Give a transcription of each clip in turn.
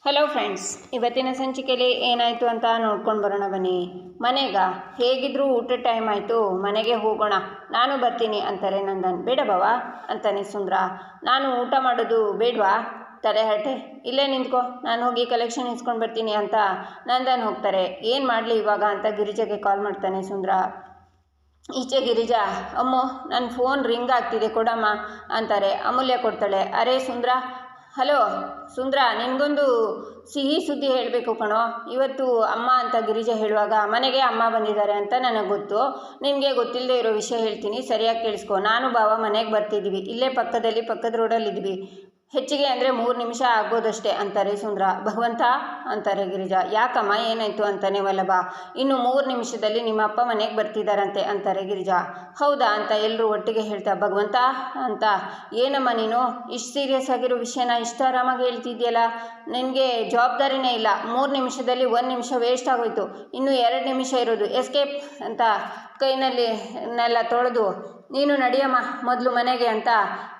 Hello friends, ಇವತ್ತಿನ ಸಂಚಿಕೆಯಲ್ಲಿ ಏನಾಯಿತು ಅಂತ ನೋಡ್ಕೊಂಡು ಬರೋಣ ಬನ್ನಿ. ಮನೆಗ ಹೇಗಿದ್ರೂ ಊಟದ ಟೈಮ್ ಆಯಿತು, ಮನೆಗೆ ಹೋಗೋಣ, ನಾನು ಬರ್ತೀನಿ ಅಂತಾರೆ ನಂದನ್. ಬೇಡ ಬಾವ ಅಂತಾನೆ ಸುಂದ್ರ. ನಾನು ಊಟ ಮಾಡೋದು ಬೇಡವಾ? ತಲೆ ಹರಟೆ, ಇಲ್ಲೇ ನಿಂತ್ಕೋ, ನಾನು ಹೋಗಿ ಕಲೆಕ್ಷನ್ ಇಸ್ಕೊಂಡು ಬರ್ತೀನಿ ಅಂತ ನಂದನ್ ಹೋಗ್ತಾರೆ. ಏನು ಮಾಡಲಿ ಇವಾಗ ಅಂತ ಗಿರಿಜಾಗೆ ಕಾಲ್ ಮಾಡ್ತಾನೆ ಸುಂದ್ರ. ಈಚೆ ಗಿರಿಜಾ, ಅಮ್ಮೋ ನನ್ನ ಫೋನ್ ರಿಂಗ್ ಆಗ್ತಿದೆ ಕೊಡಮ್ಮ ಅಂತಾರೆ. ಅಮೂಲ್ಯ ಕೊಡ್ತಾಳೆ. ಅರೆ ಸುಂದ್ರ, ಹಲೋ ಸುಂದ್ರ, ನಿನಗೊಂದು ಸಿಹಿ ಸುದ್ದಿ ಹೇಳಬೇಕು ಕಣೋ. ಇವತ್ತು ಅಮ್ಮ ಅಂತ ಗಿರಿಜಾ ಹೇಳುವಾಗ ಮನೆಗೆ ಅಮ್ಮ ಬಂದಿದ್ದಾರೆ ಅಂತ ನನಗೆ ಗೊತ್ತು. ನಿನಗೆ ಗೊತ್ತಿಲ್ಲದೆ ಇರೋ ವಿಷಯ ಹೇಳ್ತೀನಿ, ಸರಿಯಾಗಿ ಕೇಳಿಸ್ಕೊ. ನಾನು ಬಾವ ಮನೆಗೆ ಬರ್ತಿದ್ದೀವಿ, ಇಲ್ಲೇ ಪಕ್ಕದ ರೋಡಲ್ಲಿದ್ದೀವಿ. ಹೆಚ್ಚಿಗೆ ಅಂದರೆ 3 ನಿಮಿಷ ಆಗ್ಬೋದಷ್ಟೇ ಅಂತಾರೆ ಸುಂದ್ರ. ಭಗವಂತ ಅಂತಾರೆ ಗಿರಿಜಾ. ಯಾಕಮ್ಮ ಏನಾಯಿತು ಅಂತಾನೆ ವಲ್ಲಭ. ಇನ್ನು 3 ನಿಮಿಷದಲ್ಲಿ ನಿಮ್ಮ ಅಪ್ಪ ಮನೆಗೆ ಬರ್ತಿದ್ದಾರಂತೆ ಅಂತಾರೆ ಗಿರಿಜಾ. ಹೌದಾ ಅಂತ ಎಲ್ಲರೂ ಒಟ್ಟಿಗೆ ಹೇಳ್ತಾ ಭಗವಂತ ಅಂತ. ಏನಮ್ಮ ನೀನು ಇಷ್ಟು ಸೀರಿಯಸ್ ಆಗಿರೋ ವಿಷಯನ ಇಷ್ಟು ಆರಾಮಾಗಿ ಹೇಳ್ತಿದ್ಯಲ್ಲ, ನಿನಗೆ ಜವಾಬ್ದಾರಿನೇ ಇಲ್ಲ. 3 ನಿಮಿಷದಲ್ಲಿ 1 ನಿಮಿಷ ವೇಸ್ಟ್ ಆಗೋಯ್ತು, ಇನ್ನು 2 ನಿಮಿಷ ಇರೋದು. ಎಸ್ಕೇಪ್ ಅಂತ ಕೈನಲ್ಲಿನೆಲ್ಲ ತೊಳೆದು ನೀನು ನಡಿಯಮ್ಮ ಮೊದಲು ಮನೆಗೆ ಅಂತ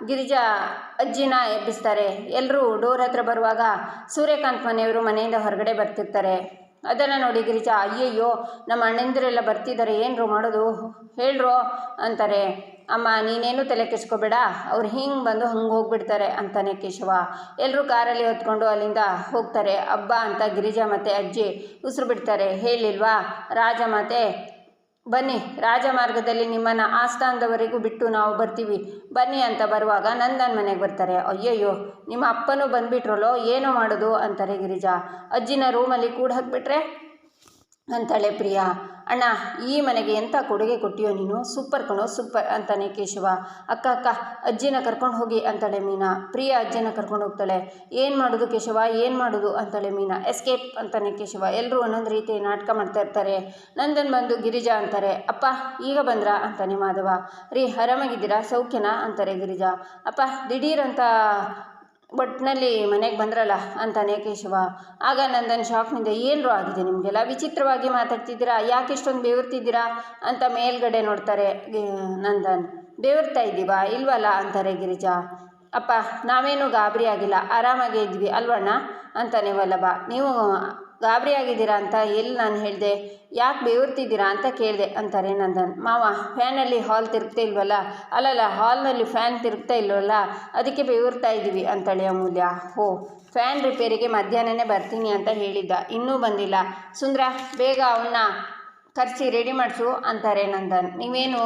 ಗಿರಿಜಾ ಅಜ್ಜಿನ ಎಬ್ಬಿಸ್ತಾರೆ. ಎಲ್ಲರೂ ಡೋರ್ ಹತ್ರ ಬರುವಾಗ ಸೂರ್ಯಕಾಂತ್ ಮನೆಯವರು ಮನೆಯಿಂದ ಹೊರಗಡೆ ಬರ್ತಿರ್ತಾರೆ. ಅದನ್ನು ನೋಡಿ ಗಿರಿಜಾ, ಅಯ್ಯಯ್ಯೋ ನಮ್ಮ ಅಣ್ಣಂದಿರೆಲ್ಲ ಬರ್ತಿದ್ದಾರೆ, ಏನರು ಮಾಡೋದು ಹೇಳ್ರೋ ಅಂತಾರೆ. ಅಮ್ಮ ನೀನೇನು ತಲೆ ಕೆಡ್ಸ್ಕೋಬೇಡ, ಅವ್ರು ಹಿಂಗೆ ಬಂದು ಹಂಗೆ ಹೋಗ್ಬಿಡ್ತಾರೆ ಅಂತಾನೆ ಕೇಶವ. ಎಲ್ಲರೂ ಕಾರಲ್ಲಿ ಹೊತ್ಕೊಂಡು ಅಲ್ಲಿಂದ ಹೋಗ್ತಾರೆ. ಹಬ್ಬ ಅಂತ ಗಿರಿಜಾ ಮತ್ತು ಅಜ್ಜಿ ಉಸಿರು ಬಿಡ್ತಾರೆ. ಹೇಳಿಲ್ವಾ ರಾಜಮಾತೆ, ಬನ್ನಿ ರಾಜಮಾರ್ಗದಲ್ಲಿ ನಿಮ್ಮನ್ನು ಆಸ್ಥಾನದವರೆಗೂ ಬಿಟ್ಟು ನಾವು ಬರ್ತೀವಿ ಬನ್ನಿ ಅಂತ ಬರುವಾಗ ನಂದನ್ ಮನೆಗೆ ಬರ್ತಾರೆ. ಅಯ್ಯಯ್ಯೋ ನಿಮ್ಮ ಅಪ್ಪನೂ ಬಂದುಬಿಟ್ರಲ್ಲೋ, ಏನೋ ಮಾಡೋದು ಅಂತಾರೆ ಗಿರಿಜಾ. ಅಜ್ಜಿನ ರೂಮಲ್ಲಿ ಕೂಡ ಹಾಕ್ಬಿಟ್ರೆ ಅಂತಾಳೆ ಪ್ರಿಯಾ. ಅಣ್ಣ ಈ ಮನೆಗೆ ಎಂಥ ಕೊಡುಗೆ ಕೊಟ್ಟಿಯೋ ನೀನು, ಸೂಪರ್ ಕಣೋ ಸೂಪರ್ ಅಂತಾನೆ ಕೇಶವ. ಅಕ್ಕ ಅಜ್ಜಿನ ಕರ್ಕೊಂಡು ಹೋಗಿ ಅಂತಾಳೆ ಮೀನಾ. ಪ್ರಿಯಾ ಅಜ್ಜಿನ ಕರ್ಕೊಂಡು ಹೋಗ್ತಾಳೆ. ಏನು ಮಾಡೋದು ಕೇಶವ, ಏನು ಮಾಡೋದು ಅಂತಾಳೆ ಮೀನಾ. ಎಸ್ಕೇಪ್ ಅಂತಾನೆ ಕೇಶವ. ಎಲ್ಲರೂ ಒಂದೊಂದು ರೀತಿ ನಾಟಕ ಮಾಡ್ತಾ ಇರ್ತಾರೆ. ನಂದನ್ ಬಂದು ಗಿರಿಜಾ ಅಂತಾರೆ. ಅಪ್ಪ ಈಗ ಬಂದ್ರಾ ಅಂತಾನೆ ಮಾಧವ. ರೀ ಆರಾಮಾಗಿದ್ದೀರಾ, ಸೌಖ್ಯನಾ ಅಂತಾರೆ ಗಿರಿಜಾ. ಅಪ್ಪ ದಿಢೀರಂತ ಒಟ್ಟಿನಲ್ಲಿ ಮನೆಗೆ ಬಂದ್ರಲ್ಲ ಅಂತಾನೆ ಕೇಶವ. ಆಗ ನಂದನ್ ಶಾಕ್ನಿಂದ ಏನರೂ ಆಗಿದೆ ನಿಮಗೆಲ್ಲ, ವಿಚಿತ್ರವಾಗಿ ಮಾತಾಡ್ತಿದ್ದೀರಾ, ಯಾಕೆ ಇಷ್ಟೊಂದು ಬೇವರ್ತಿದ್ದೀರಾ ಅಂತ ಮೇಲ್ಗಡೆ ನೋಡ್ತಾರೆ. ನಂದನ್, ಬೇವರ್ತಾ ಇದ್ದೀವಾ ಇಲ್ವಲ್ಲ ಅಂತಾರೆ ಗಿರಿಜಾ. ಅಪ್ಪ ನಾವೇನು ಗಾಬರಿ ಆಗಿಲ್ಲ, ಆರಾಮಾಗೇ ಇದ್ವಿ ಅಲ್ವಣ್ಣ ಅಂತಾನೆ ವಲ್ಲಭ. ನೀವು ಗಾಬರಿ ಆಗಿದ್ದೀರಾ ಅಂತ ಎಲ್ಲಿ ನಾನು ಹೇಳಿದೆ, ಯಾಕೆ ಬೇವರ್ತಿದ್ದೀರಾ ಅಂತ ಕೇಳಿದೆ ಅಂತಾರೆ ನಂದನ್. ಮಾವ ಫ್ಯಾನಲ್ಲಿ ಹಾಲ್ ತಿರುಗ್ತಾ ಇಲ್ವಲ್ಲ, ಅಲ್ಲಲ್ಲ ಹಾಲ್ನಲ್ಲಿ ಫ್ಯಾನ್ ತಿರುಗ್ತಾ ಇಲ್ವಲ್ಲ, ಅದಕ್ಕೆ ಬೇವರ್ತಾ ಇದ್ದೀವಿ ಅಂತಾಳೆ ಅಮೂಲ್ಯ. ಓ, ಫ್ಯಾನ್ ರಿಪೇರಿಗೆ ಮಧ್ಯಾಹ್ನನೇ ಬರ್ತೀನಿ ಅಂತ ಹೇಳಿದ್ದ, ಇನ್ನೂ ಬಂದಿಲ್ಲ. ಸುಂದ್ರ ಬೇಗ ಅವನ್ನ ಕರೆಸಿ ರೆಡಿ ಮಾಡಿಸು ಅಂತಾರೆ ನಂದನ್. ನೀವೇನು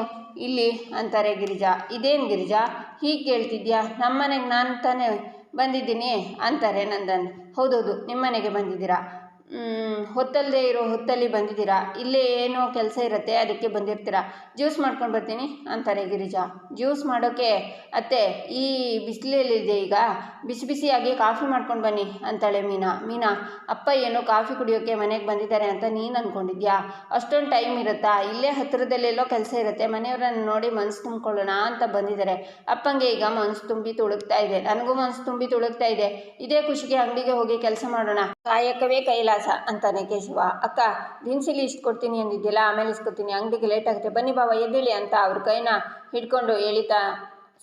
ಇಲ್ಲಿ ಅಂತಾರೆ ಗಿರಿಜಾ. ಇದೇನು ಗಿರಿಜಾ ಹೀಗೆ ಕೇಳ್ತಿದ್ಯಾ, ನಮ್ಮನೆಗೆ ನಾನು ತಾನೇ ಬಂದಿದ್ದೀನಿ ಅಂತಾರೆ ನಂದನ್. ಹೌದೌದು ನಿಮ್ಮನೆಗೆ ಬಂದಿದ್ದೀರಾ, ಹೊತ್ತಲ್ಲದೆ ಇರೋ ಹೊತ್ತಲ್ಲಿ ಬಂದಿದ್ದೀರಾ, ಇಲ್ಲೇ ಏನೋ ಕೆಲಸ ಇರುತ್ತೆ ಅದಕ್ಕೆ ಬಂದಿರ್ತೀರಾ. ಜ್ಯೂಸ್ ಮಾಡ್ಕೊಂಡು ಬರ್ತೀನಿ ಅಂತಾರೆ ಗಿರಿಜಾ. ಜ್ಯೂಸ್ ಮಾಡೋಕ್ಕೆ ಅತ್ತೆ ಈ ಬಿಸಿಲಲ್ಲಿದೆ, ಈಗ ಬಿಸಿ ಬಿಸಿಯಾಗಿ ಕಾಫಿ ಮಾಡ್ಕೊಂಡು ಬನ್ನಿ ಅಂತಾಳೆ ಮೀನಾ. ಅಪ್ಪ ಏನೋ ಕಾಫಿ ಕುಡಿಯೋಕ್ಕೆ ಮನೆಗೆ ಬಂದಿದ್ದಾರೆ ಅಂತ ನೀನು ಅಂದ್ಕೊಂಡಿದ್ಯಾ, ಅಷ್ಟೊಂದು ಟೈಮ್ ಇರುತ್ತಾ, ಇಲ್ಲೇ ಹತ್ತಿರದಲ್ಲೆಲ್ಲೋ ಕೆಲಸ ಇರುತ್ತೆ, ಮನೆಯವರನ್ನು ನೋಡಿ ಮನಸ್ಸು ತುಂಬಿಕೊಳ್ಳೋಣ ಅಂತ ಬಂದಿದ್ದಾರೆ. ಅಪ್ಪಂಗೆ ಈಗ ಮನಸ್ಸು ತುಂಬಿ ತುಳುಕ್ತಾ ಇದೆ, ನನಗೂ ಮನಸ್ಸು ತುಂಬಿ ತುಳುಕ್ತಾ ಇದೆ. ಇದೇ ಖುಷಿಗೆ ಅಂಗಡಿಗೆ ಹೋಗಿ ಕೆಲಸ ಮಾಡೋಣ, ಕಾಯಕವೇ ಕೈಲಾಸ ಅಂತಾನೆ ಕೇಶವ. ಅಕ್ಕ ದಿನಸಿಲಿ ಇಷ್ಟು ಕೊಡ್ತೀನಿ ಅಂದಿದ್ದಿಲ್ಲ, ಆಮೇಲೆ ಇಸ್ಕೊತೀನಿ, ಅಂಗಡಿಗೆ ಲೇಟ್ ಆಗುತ್ತೆ, ಬನ್ನಿ ಬಾವ ಎದ್ದೇಳಿ ಅಂತ ಅವ್ರ ಕೈನ ಹಿಡ್ಕೊಂಡು ಎಳಿತಾ.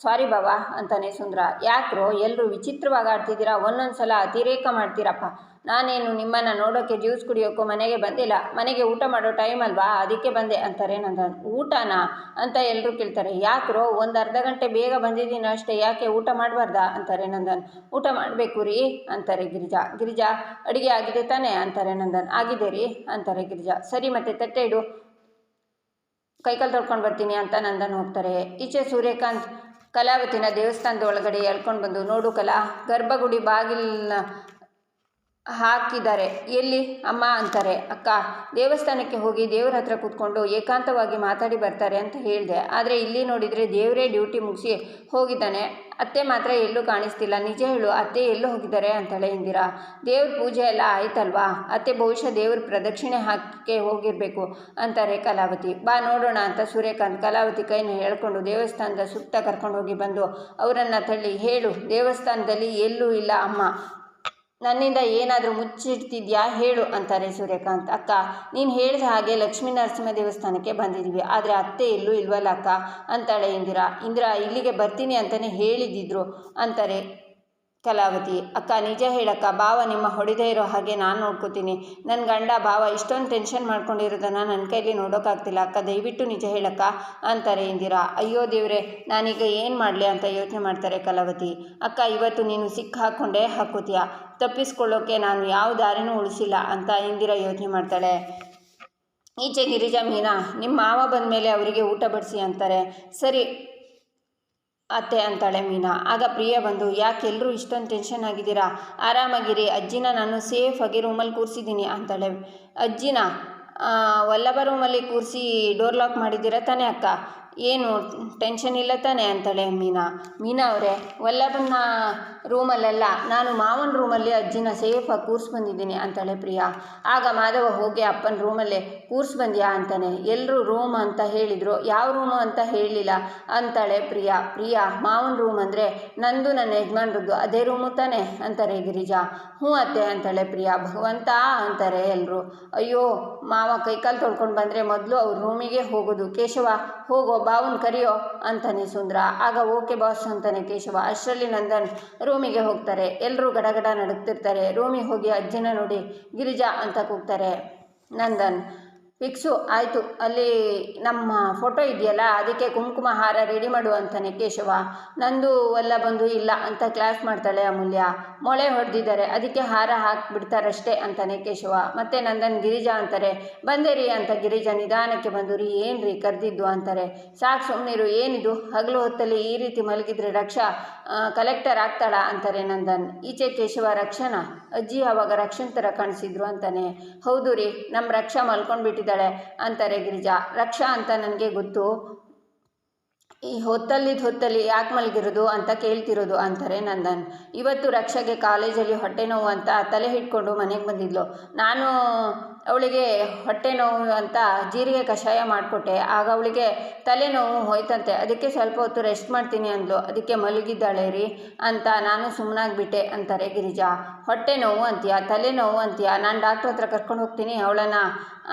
ಸಾರಿ ಬಾವ ಅಂತಾನೆ ಸುಂದ್ರ. ಯಾಕ್ರೋ ಎಲ್ಲರೂ ವಿಚಿತ್ರವಾಗಿ ಆಡ್ತಿದ್ದೀರಾ, ಒಂದೊಂದು ಸಲ ಅತಿರೇಕ ಮಾಡ್ತೀರಪ್ಪ. ನಾನೇನು ನಿಮ್ಮನ್ನು ನೋಡೋಕ್ಕೆ ಜ್ಯೂಸ್ ಕುಡಿಯೋಕ್ಕೂ ಮನೆಗೆ ಬಂದಿಲ್ಲ, ಮನೆಗೆ ಊಟ ಮಾಡೋ ಟೈಮ್ ಅಲ್ವಾ ಅದಕ್ಕೆ ಬಂದೆ ಅಂತಾರೆ ನಂದನ್. ಊಟನಾ ಅಂತ ಎಲ್ಲರೂ ಕೇಳ್ತಾರೆ. ಯಾಕ್ರೋ ಒಂದು ಅರ್ಧ ಗಂಟೆ ಬೇಗ ಬಂದಿದ್ದೀನಿ ಅಷ್ಟೇ, ಯಾಕೆ ಊಟ ಮಾಡಬಾರ್ದಾ ಅಂತಾರೆ ನಂದನ್. ಊಟ ಮಾಡಬೇಕು ರೀ ಅಂತಾರೆ ಗಿರಿಜಾ. ಅಡುಗೆ ಆಗಿದೆ ತಾನೇ ಅಂತಾರೆ ನಂದನ್. ಆಗಿದೆ ರೀ ಅಂತಾರೆ ಗಿರಿಜಾ. ಸರಿ ಮತ್ತೆ ತಟ್ಟೆ ಇಡು, ಕೈಕಾಲು ತೊಳ್ಕೊಂಡು ಬರ್ತೀನಿ ಅಂತ ನಂದನ್ ಹೋಗ್ತಾರೆ. ಈಚೆ ಸೂರ್ಯಕಾಂತ್ ಕಲಾವತಿನ ದೇವಸ್ಥಾನದ ಒಳಗಡೆ ಎಳ್ಕೊಂಡು ಬಂದು, ನೋಡು ಕಲಾ, ಗರ್ಭಗುಡಿ ಬಾಗಿಲನ್ನ ಹಾಕಿದ್ದಾರೆ. ಎಲ್ಲಿ ಅಮ್ಮ ಅಂತಾರೆ. ಅಕ್ಕ ದೇವಸ್ಥಾನಕ್ಕೆ ಹೋಗಿ ದೇವ್ರ ಹತ್ರ ಕೂತ್ಕೊಂಡು ಏಕಾಂತವಾಗಿ ಮಾತಾಡಿ ಬರ್ತಾರೆ ಅಂತ ಹೇಳಿದೆ, ಆದರೆ ಇಲ್ಲಿ ನೋಡಿದರೆ ದೇವರೇ ಡ್ಯೂಟಿ ಮುಗಿಸಿ ಹೋಗಿದ್ದಾನೆ, ಅತ್ತೆ ಮಾತ್ರ ಎಲ್ಲೂ ಕಾಣಿಸ್ತಿಲ್ಲ, ನಿಜ ಹೇಳು ಅತ್ತೆ ಎಲ್ಲೂ ಹೋಗಿದ್ದಾರೆ ಅಂತಾಳೆ ಇಂದಿರಾ. ದೇವ್ರ ಪೂಜೆ ಎಲ್ಲ ಆಯ್ತಲ್ವಾ ಅತ್ತೆ, ಬಹುಶಃ ದೇವ್ರ ಪ್ರದಕ್ಷಿಣೆ ಹಾಕಿ ಹೋಗಿರಬೇಕು ಅಂತಾರೆ ಕಲಾವತಿ. ಬಾ ನೋಡೋಣ ಅಂತ ಸೂರ್ಯಕಾಂತ್ ಕಲಾವತಿ ಕೈನ ಎಳ್ಕೊಂಡು ದೇವಸ್ಥಾನದ ಸುತ್ತ ಕರ್ಕೊಂಡು ಹೋಗಿ ಬಂದು ಅವರನ್ನು ತಳ್ಳಿ, ಹೇಳು ದೇವಸ್ಥಾನದಲ್ಲಿ ಎಲ್ಲೂ ಇಲ್ಲ ಅಮ್ಮ, ನನ್ನಿಂದ ಏನಾದರೂ ಮುಚ್ಚಿಡ್ತಿದ್ಯಾ ಹೇಳು ಅಂತಾರೆ ಸೂರ್ಯಕಾಂತ್. ಅಕ್ಕ ನೀನು ಹೇಳಿದ ಹಾಗೆ ಲಕ್ಷ್ಮೀ ನರಸಿಂಹ ದೇವಸ್ಥಾನಕ್ಕೆ ಬಂದಿದ್ದೀವಿ, ಆದರೆ ಅತ್ತೆ ಎಲ್ಲೂ ಇಲ್ವಲ್ಲ ಅಕ್ಕ ಅಂತಾಳೆ ಇಂದಿರಾ. ಇಲ್ಲಿಗೆ ಬರ್ತೀನಿ ಅಂತಲೇ ಹೇಳಿದ್ದಿದ್ರು ಅಂತಾರೆ ಕಲಾವತಿ: ಅಕ್ಕ ನಿಜ ಹೇಳಕ್ಕ, ಭಾವ ನಿಮ್ಮ ಹೊಡಿದೇ ಇರೋ ಹಾಗೆ ನಾನು ನೋಡ್ಕೋತೀನಿ. ನನ್ನ ಗಂಡ ಭಾವ ಇಷ್ಟೊಂದು ಟೆನ್ಷನ್ ಮಾಡ್ಕೊಂಡಿರೋದನ್ನು ನನ್ನ ಕೈಲಿ ನೋಡೋಕ್ಕಾಗ್ತಿಲ್ಲ ಅಕ್ಕ, ದಯವಿಟ್ಟು ನಿಜ ಹೇಳಕ್ಕ ಅಂತಾರೆ ಇಂದಿರಾ. ಅಯ್ಯೋ ದೇವ್ರೆ, ನಾನೀಗ ಏನು ಮಾಡಲಿ ಅಂತ ಯೋಚನೆ ಮಾಡ್ತಾರೆ ಕಲಾವತಿ. ಅಕ್ಕ ಇವತ್ತು ನೀನು ಸಿಕ್ಕ ಹಾಕ್ಕೊಂಡೇ ಹಾಕೋತೀಯ, ತಪ್ಪಿಸ್ಕೊಳ್ಳೋಕೆ ನಾನು ಯಾವ ದಾರಿನೂ ಉಳಿಸಿಲ್ಲ ಅಂತ ಇಂದಿರಾ ಯೋಚನೆ ಮಾಡ್ತಾಳೆ. ಈಚೆ ಗಿರಿಜಾ: ಮೀನಾ, ನಿಮ್ಮ ಮಾವ ಬಂದ ಮೇಲೆ ಅವರಿಗೆ ಊಟ ಬಡಿಸಿ ಅಂತಾರೆ. ಸರಿ ಅತ್ತೆ ಅಂತಾಳೆ ಮೀನಾ. ಆಗ ಪ್ರಿಯ ಬಂದು: ಯಾಕೆ ಎಲ್ಲರೂ ಇಷ್ಟೊಂದು ಟೆನ್ಷನ್ ಆಗಿದ್ದೀರಾ, ಆರಾಮಾಗಿರಿ, ಅಜ್ಜಿನ ನಾನು ಸೇಫಾಗಿ ರೂಮಲ್ಲಿ ಕೂರಿಸಿದ್ದೀನಿ ಅಂತಾಳೆ. ಅಜ್ಜಿನ ವಲ್ಲಭ ರೂಮಲ್ಲಿ ಕೂರಿಸಿ ಡೋರ್ ಲಾಕ್ ಮಾಡಿದ್ದೀರಾ ತಾನೇ ಅಕ್ಕ, ಏನು ಟೆನ್ಷನ್ ಇಲ್ಲ ತಾನೆ ಅಂತಾಳೆ ಮೀನಾ. ಮೀನಾ ಅವರೇ, ವಲ್ಲಭನ ರೂಮಲ್ಲೆಲ್ಲ, ನಾನು ಮಾವನ ರೂಮಲ್ಲಿ ಅಜ್ಜಿನ ಸೇಫಾಗಿ ಕೂರಿಸಿ ಬಂದಿದ್ದೀನಿ ಅಂತಾಳೆ ಪ್ರಿಯಾ. ಆಗ ಮಾಧವ ಹೋಗಿ ಅಪ್ಪನ ರೂಮಲ್ಲೇ ಕೂರಿಸಿ ಬಂದ್ಯಾ ಅಂತಾನೆ. ಎಲ್ಲರೂ ರೂಮ್ ಅಂತ ಹೇಳಿದರು, ಯಾವ ರೂಮು ಅಂತ ಹೇಳಲಿಲ್ಲ ಅಂತಾಳೆ ಪ್ರಿಯಾ. ಮಾವನ ರೂಮ್ ಅಂದರೆ ನಂದು ನನ್ನ ಯಜಮಾನ್ರದ್ದು ಅದೇ ರೂಮು ತಾನೆ ಅಂತಾರೆ ಗಿರಿಜಾ. ಹ್ಞೂ ಅತ್ತೆ ಅಂತಾಳೆ ಪ್ರಿಯಾ. ಭಗವಂತ ಅಂತಾರೆ ಎಲ್ಲರೂ. ಅಯ್ಯೋ ಮಾವ ಕೈಕಾಲು ತೊಳ್ಕೊಂಡು ಬಂದರೆ ಮೊದಲು ಅವ್ರ ರೂಮಿಗೆ ಹೋಗೋದು. ಕೇಶವ ಹೋಗೋ, ಬಾವನ್ ಕರಿಯೋ ಅಂತಾನೆ ಸುಂದ್ರ. ಆಗ ಓಕೆ ಬಾಸ್ ಅಂತಾನೆ ಕೇಶವ. ಅಷ್ಟರಲ್ಲಿ ನಂದನ್ ರೂಮಿಗೆ ಹೋಗ್ತಾರೆ. ಎಲ್ಲರೂ ಗಡಗಡ ನಡುಗ್ತಿರ್ತಾರೆ. ರೂಮಿಗೆ ಹೋಗಿ ಅಜ್ಜಿನ ನೋಡಿ ಗಿರಿಜಾ ಅಂತ ಕೂಗ್ತಾರೆ. ನಂದನ್: ಫಿಕ್ಸು ಆಯಿತು, ಅಲ್ಲಿ ನಮ್ಮ ಫೋಟೋ ಇದೆಯಲ್ಲ ಅದಕ್ಕೆ ಕುಂಕುಮ ಹಾರ ರೆಡಿ ಮಾಡು ಅಂತಾನೆ ಕೇಶವ. ನಂದು ಎಲ್ಲ ಬಂದು ಇಲ್ಲ ಅಂತ ಕ್ಲಾಸ್ ಮಾಡ್ತಾಳೆ ಅಮೂಲ್ಯ. ಮೊಳೆ ಹೊಡೆದಿದ್ದಾರೆ, ಅದಕ್ಕೆ ಹಾರ ಹಾಕಿಬಿಡ್ತಾರಷ್ಟೇ ಅಂತಾನೆ ಕೇಶವ. ಮತ್ತೆ ನಂದನ್ ಗಿರಿಜಾ ಅಂತಾರೆ. ಬಂದೆ ರೀ ಅಂತ ಗಿರಿಜಾ ನಿಧಾನಕ್ಕೆ ಬಂದು: ರೀ ಏನು ರೀ ಕರೆದಿದ್ದು ಅಂತಾರೆ. ಸಾಕು ಸುಮ್ಮನಿರು, ಏನಿದು ಹಗಲು ಹೊತ್ತಲ್ಲಿ ಈ ರೀತಿ ಮಲಗಿದ್ರೆ ರಕ್ಷಾ ಕಲೆಕ್ಟರ್ ಆಗ್ತಾಳಾ ಅಂತಾರೆ ನಂದನ್. ಈಚೆ ಕೇಶವ: ರಕ್ಷನಾ ಅಜ್ಜಿ ಆವಾಗ ರಕ್ಷನ್ ಥರ ಕಾಣಿಸಿದ್ರು ಅಂತಾನೆ. ಹೌದು ರೀ, ನಮ್ಮ ರಕ್ಷಾ ಮಲ್ಕೊಂಡ್ಬಿಟ್ಟಿದ್ದಾಳೆ ಅಂತಾರೆ ಗಿರಿಜಾ. ರಕ್ಷಾ ಅಂತ ನನಗೆ ಗೊತ್ತು, ಈ ಹೊತ್ತಲ್ಲಿ ಯಾಕೆ ಮಲಗಿರೋದು ಅಂತ ಕೇಳ್ತಿರೋದು ಅಂತಾರೆ ನಂದನ್. ಇವತ್ತು ರಕ್ಷಾಗೆ ಕಾಲೇಜಲ್ಲಿ ಹೊಟ್ಟೆ ನೋವು ಅಂತ ತಲೆ ಹಿಡ್ಕೊಂಡು ಮನೆಗೆ ಬಂದಿದ್ಲು. ನಾನು ಅವಳಿಗೆ ಹೊಟ್ಟೆ ನೋವು ಅಂತ ಜೀರಿಗೆ ಕಷಾಯ ಮಾಡಿಕೊಟ್ಟೆ. ಆಗ ಅವಳಿಗೆ ತಲೆನೋವು ಹೋಯ್ತಂತೆ, ಅದಕ್ಕೆ ಸ್ವಲ್ಪ ಹೊತ್ತು ರೆಸ್ಟ್ ಮಾಡ್ತೀನಿ ಅಂದ್ಲು, ಅದಕ್ಕೆ ಮಲಗಿದ್ದಾಳೆ ರೀ ಅಂತ ನಾನು ಸುಮ್ಮನಾಗ್ಬಿಟ್ಟೆ ಅಂತಾರೆ ಗಿರಿಜಾ. ಹೊಟ್ಟೆ ನೋವು ಅಂತೀಯಾ, ತಲೆನೋವು ಅಂತೀಯಾ, ನಾನು ಡಾಕ್ಟ್ರ್ ಹತ್ರ ಕರ್ಕೊಂಡು ಹೋಗ್ತೀನಿ ಅವಳನ್ನು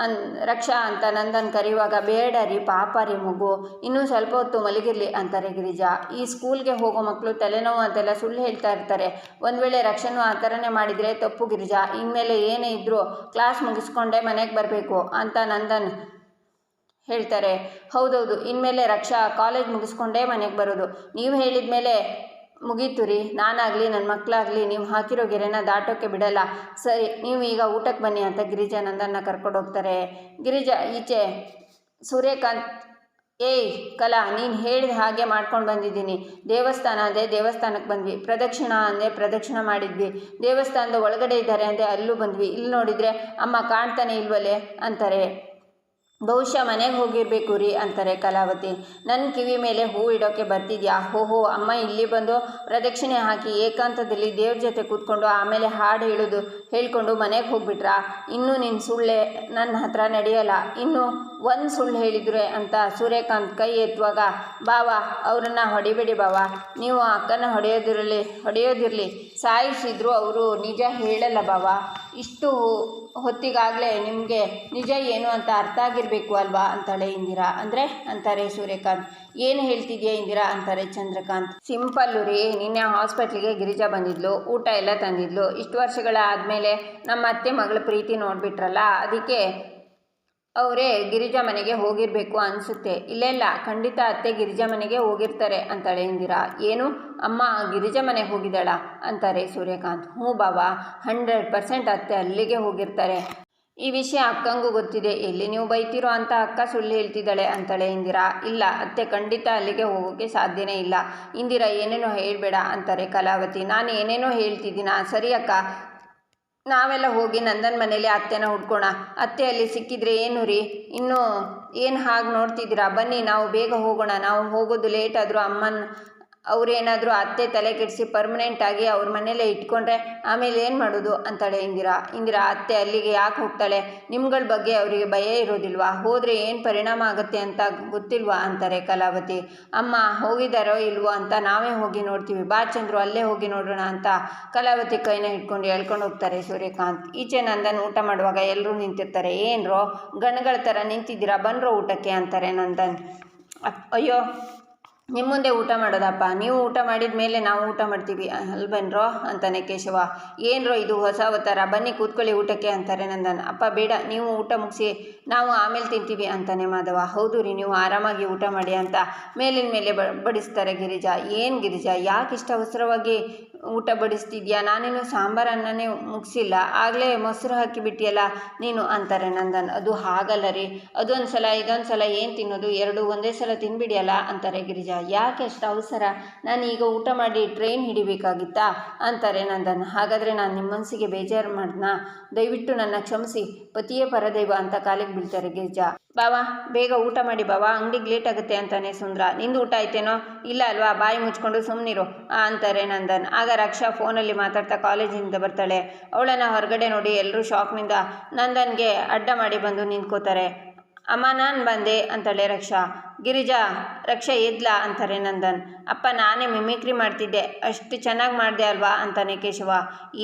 ರಕ್ಷಾ ಅಂತ ನಂದನ್ ಕರೆಯುವಾಗ, ಬೇಡ ರೀ ಪಾಪ ರೀ ಮಗು, ಇನ್ನೂ ಸ್ವಲ್ಪ ಹೊತ್ತು ಮಲಗಿರಲಿ ಅಂತಾರೆ ಗಿರಿಜಾ. ಈ ಸ್ಕೂಲ್ಗೆ ಹೋಗೋ ಮಕ್ಕಳು ತಲೆನೋವು ಅಂತೆಲ್ಲ ಸುಳ್ಳು ಹೇಳ್ತಾ ಇರ್ತಾರೆ. ಒಂದು ವೇಳೆ ರಕ್ಷನು ಆ ಥರನೇ ಮಾಡಿದರೆ ತಪ್ಪು ಗಿರಿಜಾ. ಇನ್ಮೇಲೆ ಏನೇ ಇದ್ದರೂ ಕ್ಲಾಸ್ ಮುಗಿಸ್ಕೊಂಡೇ ಮನೆಗೆ ಬರಬೇಕು ಅಂತ ನಂದನ್ ಹೇಳ್ತಾರೆ. ಹೌದೌದು, ಇನ್ಮೇಲೆ ರಕ್ಷಾ ಕಾಲೇಜ್ ಮುಗಿಸ್ಕೊಂಡೇ ಮನೆಗೆ ಬರೋದು. ನೀವು ಹೇಳಿದ ಮೇಲೆ ಮುಗೀತು ರೀ, ನಾನಾಗಲಿ ನನ್ನ ಮಕ್ಕಳಾಗಲಿ ನೀವು ಹಾಕಿರೋ ಗೆರೆನ ದಾಟೋಕ್ಕೆ ಬಿಡಲ್ಲ. ಸರಿ, ನೀವು ಈಗ ಊಟಕ್ಕೆ ಬನ್ನಿ ಅಂತ ಗಿರಿಜಾ ನಂದನ್ನ ಕರ್ಕೊಂಡು ಹೋಗ್ತಾರೆ. ಗಿರಿಜಾ ಈಚೆ ಸೂರ್ಯಕಾಂತ್: ಏಯ್ ಕಲಾ, ನೀನು ಹೇಳಿದ ಹಾಗೆ ಮಾಡ್ಕೊಂಡು ಬಂದಿದ್ದೀನಿ. ದೇವಸ್ಥಾನ ಅಂದೆ ದೇವಸ್ಥಾನಕ್ಕೆ ಬಂದ್ವಿ, ಪ್ರದಕ್ಷಿಣಾ ಅಂದೆ ಪ್ರದಕ್ಷಿಣ ಮಾಡಿದ್ವಿ, ದೇವಸ್ಥಾನದ ಒಳಗಡೆ ಇದ್ದಾರೆ ಅಂದೆ ಅಲ್ಲೂ ಬಂದ್ವಿ, ಇಲ್ಲಿ ನೋಡಿದರೆ ಅಮ್ಮ ಕಾಣ್ತಾನೆ ಇಲ್ವಲ್ಲೇ ಅಂತಾರೆ. ಬಹುಶಃ ಮನೆಗೆ ಹೋಗಿರಬೇಕು ರೀ ಅಂತಾರೆ ಕಲಾವತಿ. ನನ್ನ ಕಿವಿ ಮೇಲೆ ಹೂ ಇಡೋಕ್ಕೆ ಬರ್ತಿದ್ಯಾ? ಓಹೋ, ಅಮ್ಮ ಇಲ್ಲಿ ಬಂದು ಪ್ರದಕ್ಷಿಣೆ ಹಾಕಿ ಏಕಾಂತದಲ್ಲಿ ದೇವ್ರ ಜೊತೆ ಕೂತ್ಕೊಂಡು ಆಮೇಲೆ ಹಾಡು ಹೇಳ್ಕೊಂಡು ಮನೆಗೆ ಹೋಗ್ಬಿಟ್ರಾ? ಇನ್ನೂ ನಿನ್ನ ಸುಳ್ಳೆ ನನ್ನ ಹತ್ರ ನಡೆಯಲ್ಲ, ಇನ್ನೂ ಒಂದು ಸುಳ್ಳು ಹೇಳಿದ್ರೆ ಅಂತ ಸೂರ್ಯಕಾಂತ್ ಕೈ ಎತ್ತುವಾಗ, ಬಾವ ಅವರನ್ನು ಹೊಡಿಬೇಡಿ ಬಾವ, ನೀವು ಅಕ್ಕನ ಹೊಡೆಯೋದಿರಲಿ, ಸಾಯಿಸಿದ್ರು ಅವರು ನಿಜ ಹೇಳಲ್ಲ ಬಾವ, ಇಷ್ಟು ಹೊತ್ತಿಗಾಗಲೇ ನಿಮಗೆ ನಿಜ ಏನು ಅಂತ ಅರ್ಥ ಆಗಿರಬೇಕು ಅಲ್ವಾ ಅಂತಾಳೆ ಇಂದಿರಾ. ಅಂದರೆ ಅಂತಾರೆ ಸೂರ್ಯಕಾಂತ್. ಏನು ಹೇಳ್ತಿದ್ಯಾ ಇಂದಿರಾ ಅಂತಾರೆ ಚಂದ್ರಕಾಂತ್. ಸಿಂಪಲ್ಲು ರೀ, ನಿನ್ನೆ ಹಾಸ್ಪಿಟ್ಲಿಗೆ ಗಿರಿಜಾ ಬಂದಿದ್ಲು, ಊಟ ಎಲ್ಲ ತಂದಿದ್ಲು. ಇಷ್ಟು ವರ್ಷಗಳಾದಮೇಲೆ ನಮ್ಮ ಅತ್ತೆ ಮಗಳ ಪ್ರೀತಿ ನೋಡಿಬಿಟ್ರಲ್ಲ, ಅದಕ್ಕೆ ಅವರೇ ಗಿರಿಜಾ ಮನೆಗೆ ಹೋಗಿರಬೇಕು ಅನಿಸುತ್ತೆ. ಇಲ್ಲ, ಖಂಡಿತ ಅತ್ತೆ ಗಿರಿಜಾ ಮನೆಗೆ ಹೋಗಿರ್ತಾರೆ ಅಂತಾಳೆ ಇಂದಿರಾ. ಏನು, ಅಮ್ಮ ಗಿರಿಜಾ ಮನೆಗೆ ಹೋಗಿದ್ದಾಳ ಅಂತಾರೆ ಸೂರ್ಯಕಾಂತ್. ಹ್ಞೂ ಬಾವಾ, 100% ಅತ್ತೆ ಅಲ್ಲಿಗೆ ಹೋಗಿರ್ತಾರೆ. ಈ ವಿಷಯ ಅಕ್ಕಂಗೂ ಗೊತ್ತಿದೆ, ಎಲ್ಲಿ ನೀವು ಬೈತೀರೋ ಅಂತ ಅಕ್ಕ ಸುಳ್ಳು ಹೇಳ್ತಿದ್ದಾಳೆ ಅಂತಾಳೆ ಇಂದಿರಾ. ಇಲ್ಲ, ಅತ್ತೆ ಖಂಡಿತ ಅಲ್ಲಿಗೆ ಹೋಗೋಕ್ಕೆ ಸಾಧ್ಯನೇ ಇಲ್ಲ. ಇಂದಿರಾ ಏನೇನೋ ಹೇಳಬೇಡ ಅಂತಾರೆ ಕಲಾವತಿ. ನಾನು ಏನೇನೋ ಹೇಳ್ತಿದ್ದೀನಾ? ಸರಿ ಅಕ್ಕ, ನಾವೆಲ್ಲ ಹೋಗಿ ನಂದನ್ ಮನೇಲಿ ಅತ್ತೆನ ಹುಡ್ಕೋಣ. ಅತ್ತೆ ಅಲ್ಲಿ ಸಿಕ್ಕಿದ್ರೆ ಏನು ರೀ, ಇನ್ನೂ ಏನು ಹಾಗೆ ನೋಡ್ತಿದ್ದೀರಾ? ಬನ್ನಿ ನಾವು ಬೇಗ ಹೋಗೋಣ. ನಾವು ಹೋಗೋದು ಲೇಟ್ ಆದರೂ ಅವರೇನಾದರೂ ಅತ್ತೆ ತಲೆ ಕೆಡಿಸಿ ಪರ್ಮನೆಂಟಾಗಿ ಅವ್ರ ಮನೇಲೇ ಇಟ್ಕೊಂಡ್ರೆ ಆಮೇಲೆ ಏನು ಮಾಡೋದು ಅಂತಾಳೆ ಇಂದಿರಾ. ಅತ್ತೆ ಅಲ್ಲಿಗೆ ಯಾಕೆ ಹೋಗ್ತಾಳೆ? ನಿಮ್ಗಳ ಬಗ್ಗೆ ಅವರಿಗೆ ಭಯ ಇರೋದಿಲ್ವಾ? ಹೋದರೆ ಏನು ಪರಿಣಾಮ ಆಗುತ್ತೆ ಅಂತ ಗೊತ್ತಿಲ್ವಾ ಅಂತಾರೆ ಕಲಾವತಿ. ಅಮ್ಮ ಹೋಗಿದ್ದಾರೋ ಇಲ್ವೋ ಅಂತ ನಾವೇ ಹೋಗಿ ನೋಡ್ತೀವಿ, ಬಾ ಚಂದ್ರು ಅಲ್ಲೇ ಹೋಗಿ ನೋಡೋಣ ಅಂತ ಕಲಾವತಿ ಕೈನ ಹಿಡ್ಕೊಂಡು ಎಳ್ಕೊಂಡು ಹೋಗ್ತಾರೆ ಸೂರ್ಯಕಾಂತ್. ಈಚೆ ನಂದನ್ ಊಟ ಮಾಡುವಾಗ ಎಲ್ಲರೂ ನಿಂತಿರ್ತಾರೆ. ಏನ್ರೋ ಗಣಗಳ ಥರ ನಿಂತಿದ್ದೀರಾ, ಬನ್ರೋ ಊಟಕ್ಕೆ ಅಂತಾರೆ ನಂದನ್. ಅಯ್ಯೋ ನಿಮ್ಮ ಮುಂದೆ ಊಟ ಮಾಡೋದಪ್ಪ, ನೀವು ಊಟ ಮಾಡಿದ ಮೇಲೆ ನಾವು ಊಟ ಮಾಡ್ತೀವಿ ಅಲ್ವೇನ್ರೋ ಅಂತಾನೆ ಕೇಶವ. ಏನ್ರೋ ಇದು ಹೊಸ ಅವತಾರ, ಬನ್ನಿ ಕೂತ್ಕೊಳ್ಳಿ ಊಟಕ್ಕೆ ಅಂತಾರೆ ನಂದನ್. ಅಪ್ಪ ಬೇಡ, ನೀವು ಊಟ ಮುಗಿಸಿ ನಾವು ಆಮೇಲೆ ತಿಂತೀವಿ ಅಂತಾನೆ ಮಾಧವ. ಹೌದು ರೀ, ನೀವು ಆರಾಮಾಗಿ ಊಟ ಮಾಡಿ ಅಂತ ಮೇಲಿನ ಮೇಲೆ ಬಡಿಸ್ತಾರೆ ಗಿರಿಜಾ. ಏನು ಗಿರಿಜಾ, ಯಾಕೆ ಇಷ್ಟು ಅವಸರವಾಗಿ ಊಟ ಬಡಿಸ್ತಿದ್ಯಾ? ನಾನೇನು ಸಾಂಬಾರು ಅನ್ನನೇ ಮುಗಿಸಿಲ್ಲ, ಆಗಲೇ ಮೊಸರು ಹಾಕಿಬಿಟ್ಟಿಯಲ್ಲ ನೀನು ಅಂತಾರೆ ನಂದನ್. ಅದು ಹಾಗಲ್ಲ ರೀ, ಅದೊಂದು ಸಲ ಇದೊಂದು ಸಲ ಏನು ತಿನ್ನೋದು, ಎರಡು ಒಂದೇ ಸಲ ತಿನ್ಬಿಡಿಯಲ್ಲ ಅಂತಾರೆ ಗಿರಿಜಾ. ಯಾಕೆ ಅಷ್ಟು ಅವಸರ, ನಾನು ಈಗ ಊಟ ಮಾಡಿ ಟ್ರೈನ್ ಹಿಡಿಬೇಕಾಗಿತ್ತಾ ಅಂತಾರೆ ನಂದನ್. ಹಾಗಾದರೆ ನಾನು ನಿಮ್ಮ ಮನಸ್ಸಿಗೆ ಬೇಜಾರು ಮಾಡ್ದಾ? ದಯವಿಟ್ಟು ನನ್ನ ಕ್ಷಮಿಸಿ, ಪತಿಯೇ ಪರದೈವ ಅಂತ ಕಾಲಿಗೆ ಬೀಳ್ತಾರೆ ಗಿರಿಜಾ. ಬಾವಾ ಬೇಗ ಊಟ ಮಾಡಿ ಬಾವಾ, ಅಂಗಡಿಗೆ ಲೇಟ್ ಆಗುತ್ತೆ ಅಂತಾನೆ ಸುಂದ್ರ. ನಿಂದು ಊಟ ಆಯ್ತೇನೋ? ಇಲ್ಲ ಅಲ್ವಾ, ಬಾಯಿ ಮುಚ್ಕೊಂಡು ಸುಮ್ಮನಿರು ಅಂತಾರೆ ನಂದನ್. ಆಗ ರಕ್ಷಾ ಫೋನಲ್ಲಿ ಮಾತಾಡ್ತಾ ಕಾಲೇಜಿನಿಂದ ಬರ್ತಾಳೆ. ಅವಳನ್ನು ಹೊರಗಡೆ ನೋಡಿ ಎಲ್ಲರೂ ಶಾಕ್ನಿಂದ ನಂದನ್ಗೆ ಅಡ್ಡ ಮಾಡಿ ಬಂದು ನಿಂತ್ಕೋತಾರೆ. ಅಮ್ಮ ನಾನು ಬಂದೆ ಅಂತಾಳೆ ರಕ್ಷಾ. ಗಿರಿಜಾ, ರಕ್ಷಾ ಎದ್ಲಾ ಅಂತಾರೆ ನಂದನ್. ಅಪ್ಪ ನಾನೇ ಮಿಮಿಕ್ರಿ ಮಾಡ್ತಿದ್ದೆ, ಅಷ್ಟು ಚೆನ್ನಾಗಿ ಮಾಡಿದೆ ಅಲ್ವಾ ಅಂತಾನೆ ಕೇಶವ.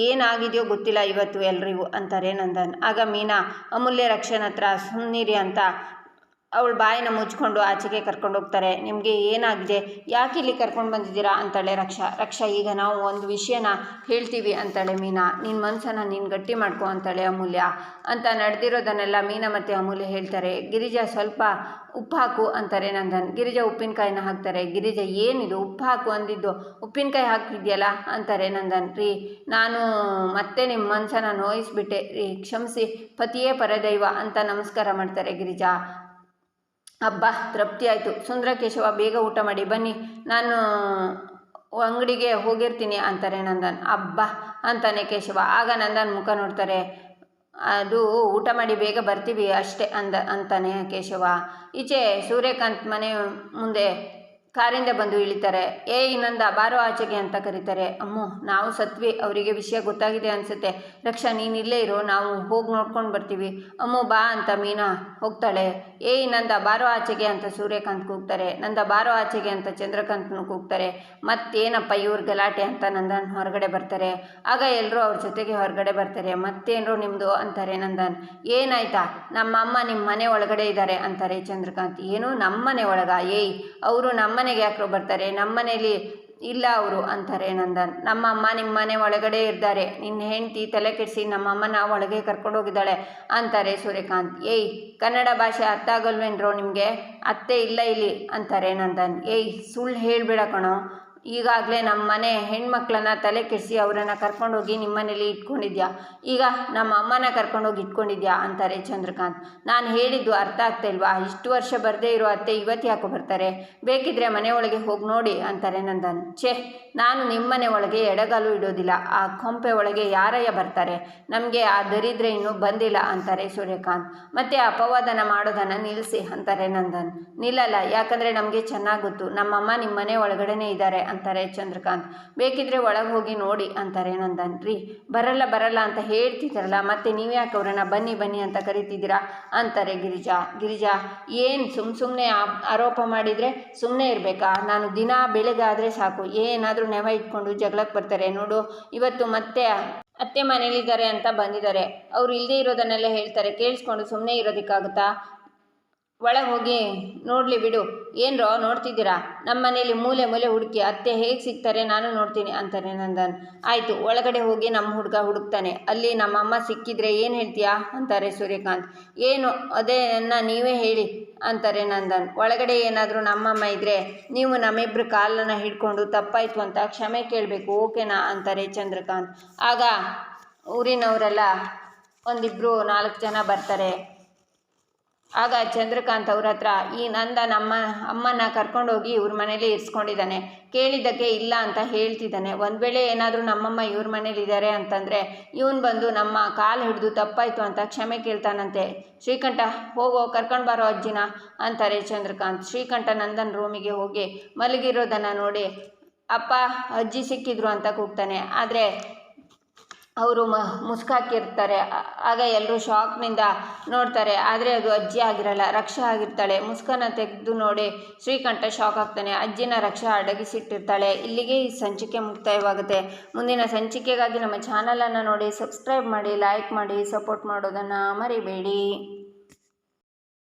ಏನಾಗಿದೆಯೋ ಗೊತ್ತಿಲ್ಲ ಇವತ್ತು ಎಲ್ರಿಗೂ ಅಂತಾರೆ ನಂದನ್. ಆಗ ಮೀನಾ ಅಮೂಲ್ಯ ರಕ್ಷನ್ ಹತ್ರ ಸುಮ್ಮನಿರಿ ಅಂತ ಅವಳು ಬಾಯಿನ ಮುಚ್ಕೊಂಡು ಆಚೆಗೆ ಕರ್ಕೊಂಡು ಹೋಗ್ತಾರೆ. ನಿಮಗೆ ಏನಾಗಿದೆ, ಯಾಕೆ ಇಲ್ಲಿ ಕರ್ಕೊಂಡು ಬಂದಿದ್ದೀರಾ ಅಂತಾಳೆ ರಕ್ಷಾ. ಈಗ ನಾವು ಒಂದು ವಿಷಯನ ಹೇಳ್ತೀವಿ ಅಂತಾಳೆ ಮೀನಾ. ನಿನ್ನ ಮನಸ್ಸನ್ನು ನೀನು ಗಟ್ಟಿ ಮಾಡ್ಕೊ ಅಂತಾಳೆ ಅಮೂಲ್ಯ. ಅಂತ ನಡೆದಿರೋದನ್ನೆಲ್ಲ ಮೀನಾ ಮತ್ತು ಅಮೂಲ್ಯ ಹೇಳ್ತಾರೆ. ಗಿರಿಜಾ ಸ್ವಲ್ಪ ಉಪ್ಪು ಹಾಕು ಅಂತಾರೆ ನಂದನ್. ಗಿರಿಜಾ ಉಪ್ಪಿನಕಾಯಿನ ಹಾಕ್ತಾರೆ. ಗಿರಿಜಾ ಏನಿದು ಉಪ್ಪು ಹಾಕು ಅಂದಿದ್ದು, ಉಪ್ಪಿನಕಾಯಿ ಹಾಕಿದ್ಯಲ್ಲ ಅಂತಾರೆ ನಂದನ್. ರೀ, ನಾನು ಮತ್ತೆ ನಿಮ್ಮ ಮನಸ್ಸನ್ನು ನೋಯಿಸ್ಬಿಟ್ಟೆ ರೀ, ಕ್ಷಮಿಸಿ, ಪತಿಯೇ ಪರದೈವ ಅಂತ ನಮಸ್ಕಾರ ಮಾಡ್ತಾರೆ ಗಿರಿಜಾ. ಹಬ್ಬ ತೃಪ್ತಿ ಆಯಿತು. ಸುಂದ್ರ ಕೇಶವ ಬೇಗ ಊಟ ಮಾಡಿ ಬನ್ನಿ, ನಾನು ಅಂಗಡಿಗೆ ಹೋಗಿರ್ತೀನಿ ಅಂತಾರೆ ನಂದನ್. ಹಬ್ಬ ಅಂತಾನೆ ಕೇಶವ. ಆಗ ನಂದನ್ ಮುಖ ನೋಡ್ತಾರೆ. ಅದು ಊಟ ಮಾಡಿ ಬೇಗ ಬರ್ತೀವಿ ಅಷ್ಟೇ ಅಂತಾನೆ ಕೇಶವ. ಈಚೆ ಸೂರ್ಯಕಾಂತ್ ಮನೆ ಮುಂದೆ ಕಾರಿಂದ ಬಂದು ಇಳಿತಾರೆ. ಏಯ್ ನಂದ, ಬಾರೋ ಆಚೆಗೆ ಅಂತ ಕರೀತಾರೆ. ಅಮ್ಮೋ ನಾವು ಸತ್ವಿ, ಅವರಿಗೆ ವಿಷಯ ಗೊತ್ತಾಗಿದೆ ಅನಿಸುತ್ತೆ. ರಕ್ಷಾ ನೀನು ಇಲ್ಲೇ ಇರು, ನಾವು ಹೋಗಿ ನೋಡ್ಕೊಂಡು ಬರ್ತೀವಿ. ಅಮ್ಮೋ ಬಾ ಅಂತ ಮೀನಾ ಹೋಗ್ತಾಳೆ. ಏಯ್ ನಂದ, ಬಾರೋ ಆಚೆಗೆ ಅಂತ ಸೂರ್ಯಕಾಂತ್ ಕೂಗ್ತಾರೆ. ನಂದ, ಬಾರೋ ಆಚೆಗೆ ಅಂತ ಚಂದ್ರಕಾಂತ್ನು ಕೂಗ್ತಾರೆ. ಮತ್ತೇನಪ್ಪ ಇವ್ರ ಗಲಾಟೆ ಅಂತ ನಂದನ್ ಹೊರಗಡೆ ಬರ್ತಾರೆ. ಆಗ ಎಲ್ಲರೂ ಅವ್ರ ಜೊತೆಗೆ ಹೊರಗಡೆ ಬರ್ತಾರೆ. ಮತ್ತೇನರು ನಿಮ್ಮದು ಅಂತಾರೆ ನಂದನ್. ಏನಾಯ್ತಾ? ನಮ್ಮ ಅಮ್ಮ ನಿಮ್ಮ ಮನೆ ಒಳಗಡೆ ಇದ್ದಾರೆ ಅಂತಾರೆ ಚಂದ್ರಕಾಂತ್. ಏನು ನಮ್ಮ ಮನೆ ಒಳಗ? ಏಯ್ ಅವರು ನಮ್ಮ ಮನೆಗೆ ಯಾಕ್ರೋ ಬರ್ತಾರೆ, ನಮ್ಮ ಮನೇಲಿ ಇಲ್ಲ ಅವರು ಅಂತಾರೆ ನಂದನ್. ನಮ್ಮ ಅಮ್ಮ ನಿಮ್ಮ ಮನೆ ಒಳಗಡೆ ಇದ್ದಾರೆ, ನಿನ್ನ ಹೆಂಡತಿ ತಲೆ ಕೆಡಿಸಿ ನಮ್ಮ ಅಮ್ಮನ ಒಳಗೆ ಕರ್ಕೊಂಡೋಗಿದ್ದಾಳೆ ಅಂತಾರೆ ಸೂರ್ಯಕಾಂತ್. ಏಯ್ ಕನ್ನಡ ಭಾಷೆ ಅರ್ಥ ಆಗಲ್ವೇನ್ರೋ ನಿಮಗೆ? ಅತ್ತೆ ಇಲ್ಲ ಇಲ್ಲಿ ಅಂತಾರೆ ನಂದನ್. ಏಯ್ ಸುಳ್ಳು ಹೇಳ್ಬೇಡ ಕಣೋ, ಈಗಾಗಲೇ ನಮ್ಮ ಮನೆ ಹೆಣ್ಮಕ್ಳನ್ನ ತಲೆ ಕೆಡಿಸಿ ಅವರನ್ನು ಕರ್ಕೊಂಡೋಗಿ ನಿಮ್ಮ ಮನೇಲಿ ಇಟ್ಕೊಂಡಿದ್ಯಾ, ಈಗ ನಮ್ಮ ಅಮ್ಮನ ಕರ್ಕೊಂಡೋಗಿ ಇಟ್ಕೊಂಡಿದ್ಯಾ ಅಂತಾರೆ ಚಂದ್ರಕಾಂತ್. ನಾನು ಹೇಳಿದ್ದು ಅರ್ಥ ಆಗ್ತಾಯಿಲ್ವಾ? ಇಷ್ಟು ವರ್ಷ ಬರದೇ ಇರೋ ಅತ್ತೆ ಇವತ್ತು ಯಾಕೋ ಬರ್ತಾರೆ? ಬೇಕಿದ್ರೆ ಮನೆ ಒಳಗೆ ಹೋಗಿ ನೋಡಿ ಅಂತಾರೆ ನಂದನ್. ಛೇ, ನಾನು ನಿಮ್ಮ ಮನೆ ಒಳಗೆ ಎಡಗಾಲು ಇಡೋದಿಲ್ಲ, ಆ ಕೊಂಪೆ ಒಳಗೆ ಯಾರಯ್ಯ ಬರ್ತಾರೆ? ನಮಗೆ ಆ ದರಿದ್ರೆ ಇನ್ನೂ ಬಂದಿಲ್ಲ ಅಂತಾರೆ ಸೂರ್ಯಕಾಂತ್. ಮತ್ತೆ ಅಪವಾದನ ಮಾಡೋದನ್ನು ನಿಲ್ಲಿಸಿ ಅಂತಾರೆ ನಂದನ್. ನಿಲ್ಲಲ್ಲ, ಯಾಕಂದರೆ ನಮಗೆ ಚೆನ್ನಾಗಿ ಗೊತ್ತು, ನಮ್ಮಮ್ಮ ನಿಮ್ಮ ಮನೆ ಒಳಗಡೆನೇ ಇದ್ದಾರೆ ಅಂತಾರೆ ಚಂದ್ರಕಾಂತ್. ಬೇಕಿದ್ರೆ ಒಳಗೆ ಹೋಗಿ ನೋಡಿ ಅಂತಾರೆ ನಂದನ್. ರೀ, ಬರಲ್ಲ ಅಂತ ಹೇಳ್ತಿದ್ದಾರಲ್ಲ, ಮತ್ತೆ ನೀವ್ಯಾಕೆ ಅವರನ್ನು ಬನ್ನಿ ಬನ್ನಿ ಅಂತ ಕರಿತಿದ್ದೀರಾ ಅಂತಾರೆ ಗಿರಿಜಾ. ಏನು ಸುಮ್ಮನೆ ಆರೋಪ ಮಾಡಿದರೆ ಸುಮ್ಮನೆ ಇರಬೇಕಾ? ನಾನು ದಿನ ಬೆಳಗಾದರೆ ಸಾಕು ಏನಾದರೂ ನೆವ ಇಟ್ಕೊಂಡು ಜಗಳಕ್ಕೆ ಬರ್ತಾರೆ. ನೋಡು, ಇವತ್ತು ಮತ್ತೆ ಅತ್ತೆ ಮನೇಲಿದ್ದಾರೆ ಅಂತ ಬಂದಿದ್ದಾರೆ, ಅವ್ರು ಇಲ್ಲದೇ ಇರೋದನ್ನೆಲ್ಲ ಹೇಳ್ತಾರೆ. ಕೇಳಿಸ್ಕೊಂಡು ಸುಮ್ಮನೆ ಇರೋದಕ್ಕಾಗುತ್ತಾ? ಒಳಗೆ ಹೋಗಿ ನೋಡಲಿ ಬಿಡು. ಏನರೋ ನೋಡ್ತಿದ್ದೀರಾ? ನಮ್ಮ ಮನೇಲಿ ಮೂಲೆ ಹುಡುಕಿ ಅತ್ತೆ ಹೇಗೆ ಸಿಗ್ತಾರೆ ನಾನು ನೋಡ್ತೀನಿ ಅಂತಾರೆ ನಂದನ್. ಆಯಿತು, ಒಳಗಡೆ ಹೋಗಿ ನಮ್ಮ ಹುಡುಗ ಹುಡುಕ್ತಾನೆ, ಅಲ್ಲಿ ನಮ್ಮಮ್ಮ ಸಿಕ್ಕಿದ್ರೆ ಏನು ಹೇಳ್ತೀಯಾ ಅಂತಾರೆ ಸೂರ್ಯಕಾಂತ್. ಏನು ಅದೇನ್ನ ನೀವೇ ಹೇಳಿ ಅಂತಾರೆ ನಂದನ್. ಒಳಗಡೆ ಏನಾದರೂ ನಮ್ಮಮ್ಮ ಇದ್ದರೆ ನೀವು ನಮ್ಮಿಬ್ಬರು ಕಾಲನ್ನು ಹಿಡ್ಕೊಂಡು ತಪ್ಪಾಯಿತು ಅಂತ ಕ್ಷಮೆ ಕೇಳಬೇಕು, ಓಕೆನಾ ಅಂತಾರೆ ಚಂದ್ರಕಾಂತ್. ಆಗ ಊರಿನವರೆಲ್ಲ 4 ಜನ ಬರ್ತಾರೆ. ಆಗ ಚಂದ್ರಕಾಂತ್ ಅವ್ರ ಹತ್ರ, ಈ ನಂದ ನಮ್ಮ ಅಮ್ಮನ ಕರ್ಕೊಂಡೋಗಿ ಇವ್ರ ಮನೇಲಿ ಇರಿಸ್ಕೊಂಡಿದ್ದಾನೆ, ಕೇಳಿದ್ದಕ್ಕೆ ಇಲ್ಲ ಅಂತ ಹೇಳ್ತಿದ್ದಾನೆ. ಒಂದು ವೇಳೆ ಏನಾದರೂ ನಮ್ಮಮ್ಮ ಇವ್ರ ಮನೇಲಿದ್ದಾರೆ ಅಂತಂದರೆ ಇವನು ಬಂದು ನಮ್ಮ ಕಾಲು ಹಿಡಿದು ತಪ್ಪಾಯಿತು ಅಂತ ಕ್ಷಮೆ ಕೇಳ್ತಾನಂತೆ. ಶ್ರೀಕಂಠ ಹೋಗೋ ಕರ್ಕೊಂಡು ಬಾರೋ ಅಜ್ಜಿನ ಅಂತಾರೆ ಚಂದ್ರಕಾಂತ್. ಶ್ರೀಕಂಠ ನಂದನ್ ರೂಮಿಗೆ ಹೋಗಿ ಮಲಗಿರೋದನ್ನು ನೋಡಿ ಅಪ್ಪ ಅಜ್ಜಿ ಸಿಕ್ಕಿದ್ರು ಅಂತ ಕೂಗ್ತಾನೆ. ಆದರೆ ಅವರು ಮುಸ್ಕಾಕಿರ್ತಾರೆ. ಆಗ ಎಲ್ಲರೂ ಶಾಕ್ನಿಂದ ನೋಡ್ತಾರೆ, ಆದರೆ ಅದು ಅಜ್ಜಿ ಆಗಿರಲ್ಲ, ರಕ್ಷಾ ಆಗಿರ್ತಾಳೆ. ಮುಸ್ಕನ್ನು ತೆಗೆದು ನೋಡಿ ಶ್ರೀಕಂಠ ಶಾಕ್ ಆಗ್ತಾನೆ. ಅಜ್ಜಿನ ರಕ್ಷಾ ಅಡಗಿಸಿಟ್ಟಿರ್ತಾಳೆ. ಇಲ್ಲಿಗೆ ಈ ಸಂಚಿಕೆ ಮುಕ್ತಾಯವಾಗುತ್ತೆ. ಮುಂದಿನ ಸಂಚಿಕೆಗಾಗಿ ನಮ್ಮ ಚಾನಲನ್ನು ನೋಡಿ, ಸಬ್ಸ್ಕ್ರೈಬ್ ಮಾಡಿ, ಲೈಕ್ ಮಾಡಿ, ಸಪೋರ್ಟ್ ಮಾಡೋದನ್ನು ಮರಿಬೇಡಿ.